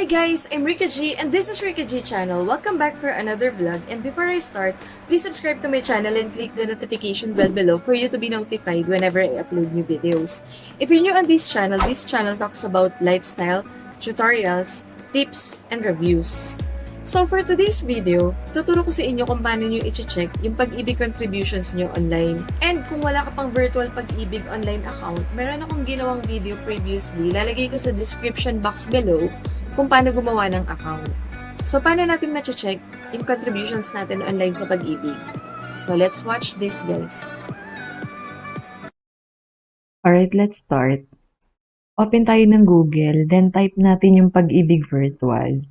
Hi guys, I'm Rica G and this is RicaGChannel. Welcome back for another vlog, and before I start, please subscribe to my channel and click the notification bell below for you to be notified whenever I upload new videos. If you're new on this channel talks about lifestyle, tutorials, tips, and reviews. So for today's video, tuturo ko sa inyo kung paano nyo i-check yung Pag-Ibig contributions nyo online. And kung wala ka pang virtual Pag-Ibig online account, meron akong ginawang video previously, lalagay ko sa description box below kung paano gumawa ng account. So paano natin ma-check yung contributions natin online sa Pag-Ibig? So let's watch this, guys. Alright, let's start. Open tayo ng Google, then type natin yung Pag-Ibig Virtual.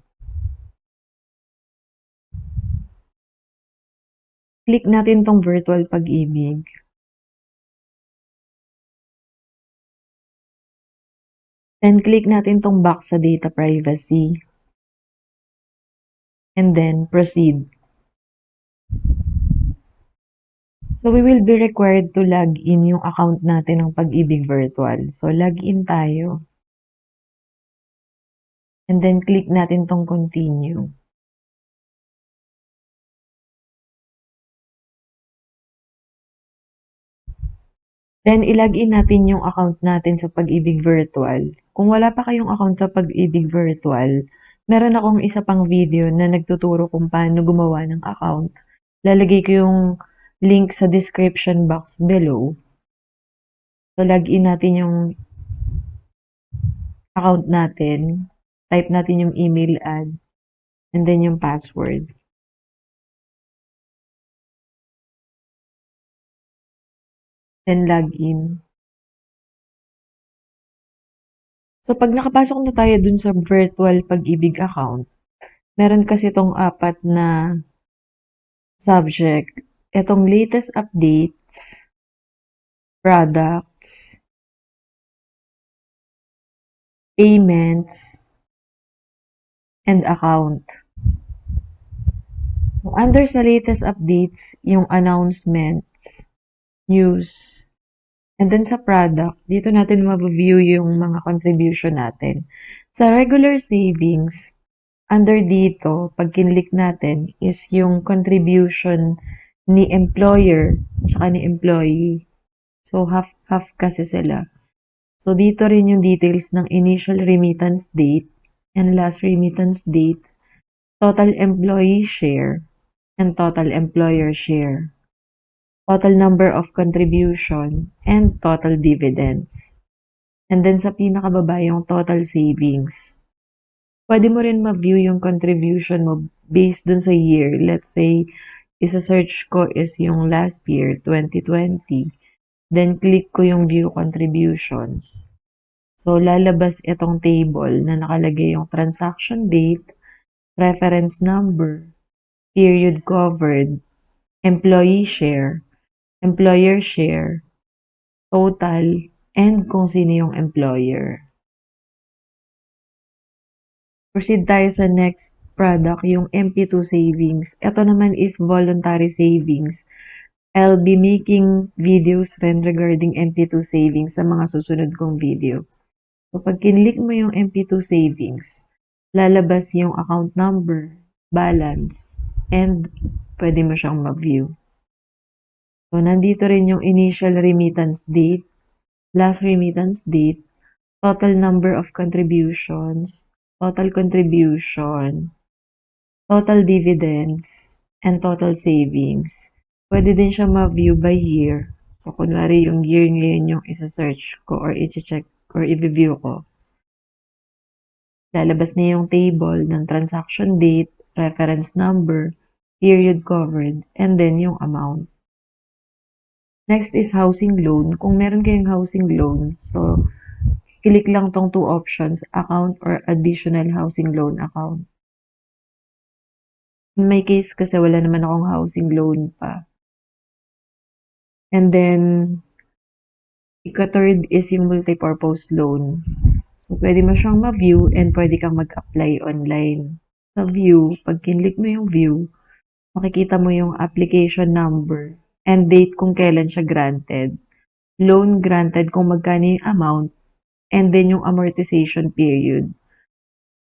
Click natin tong Virtual Pag-Ibig. Then click natin tong box sa data privacy. And then proceed. So we will be required to log in yung account natin ng Pag-Ibig Virtual. So log in tayo. And then click natin tong continue. Then, ilagin natin yung account natin sa Pag-Ibig Virtual. Kung wala pa kayong account sa Pag-Ibig Virtual, meron akong isa pang video na nagtuturo kung paano gumawa ng account. Lalagay ko yung link sa description box below. So, login natin yung account natin. Type natin yung email ad. And then yung password. Then, login. So, pag nakapasok na tayo dun sa virtual Pag-Ibig account, meron kasi itong apat na subject. Itong latest updates, products, payments, and account. So, under sa latest updates, yung announcements, news, and then sa product, dito natin ma-view yung mga contribution natin. Sa regular savings, under dito, pag kinlik natin, is yung contribution ni employer tsaka ni employee. So, half-half kasi sila. So, dito rin yung details ng initial remittance date and last remittance date, total employee share, and total employer share, total number of contribution, and total dividends. And then sa pinakababa yung total savings. Pwede mo rin ma-view yung contribution mo based dun sa year. Let's say, isa-search ko is yung last year, 2020. Then click ko yung view contributions. So, lalabas itong table na nakalagay yung transaction date, reference number, period covered, employee share, employer share, total, and kung sino yung employer. Proceed tayo sa next product, yung MP2 savings. Ito naman is voluntary savings. I'll be making videos rin regarding MP2 savings sa mga susunod kong video. So, pag kinlik mo yung MP2 savings, lalabas yung account number, balance, and pwede mo siyang ma-view. So, nandito rin yung initial remittance date, last remittance date, total number of contributions, total contribution, total dividends, and total savings. Pwede din siya ma-view by year. So, kunwari yung year ngayon yung isa-search ko or i-check or i-view ko. Lalabas na yung table ng transaction date, reference number, period covered, and then yung amount. Next is housing loan. Kung meron kayong housing loan, so click lang tong two options, account or additional housing loan account. In my case, kasi wala naman akong housing loan pa. And then, ika-third is yung multipurpose loan. So, pwede mo siyang ma-view and pwede kang mag-apply online. Sa view, pag kinlik mo yung view, makikita mo yung application number and date kung kailan siya granted. Loan granted kung magkano yung amount, and then yung amortization period.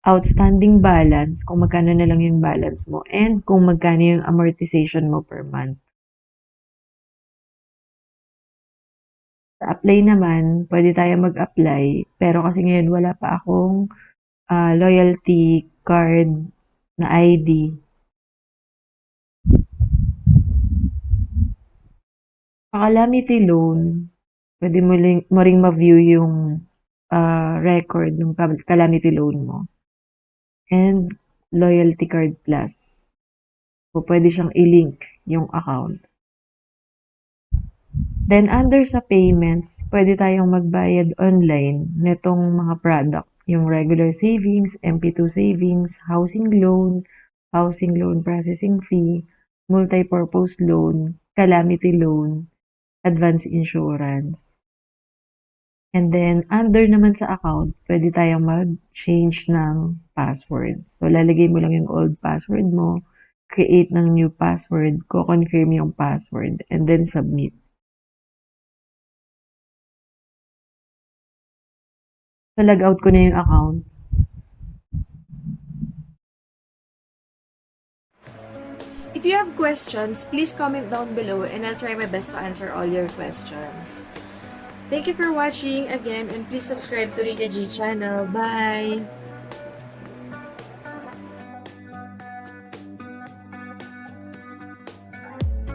outstanding balance, kung magkano na lang yung balance mo, and kung magkano yung amortization mo per month. Sa apply naman, pwede tayo mag-apply, pero kasi ngayon wala pa akong loyalty card na ID. Sa calamity loan, pwede mo ring ma-view yung record ng calamity loan mo. And loyalty card plus. So, pwede siyang i-link yung account. Then, under sa payments, pwede tayong magbayad online netong mga product. Yung regular savings, MP2 savings, housing loan processing fee, multi-purpose loan, calamity loan, advance insurance. And then, under naman sa account, pwede tayong mag-change ng password. So, lalagay mo lang yung old password mo, create ng new password, ko-confirm yung password, and then submit. So, log out ko na yung account. If you have questions, please comment down below and I'll try my best to answer all your questions. Thank you for watching again and please subscribe to Rica G channel. Bye!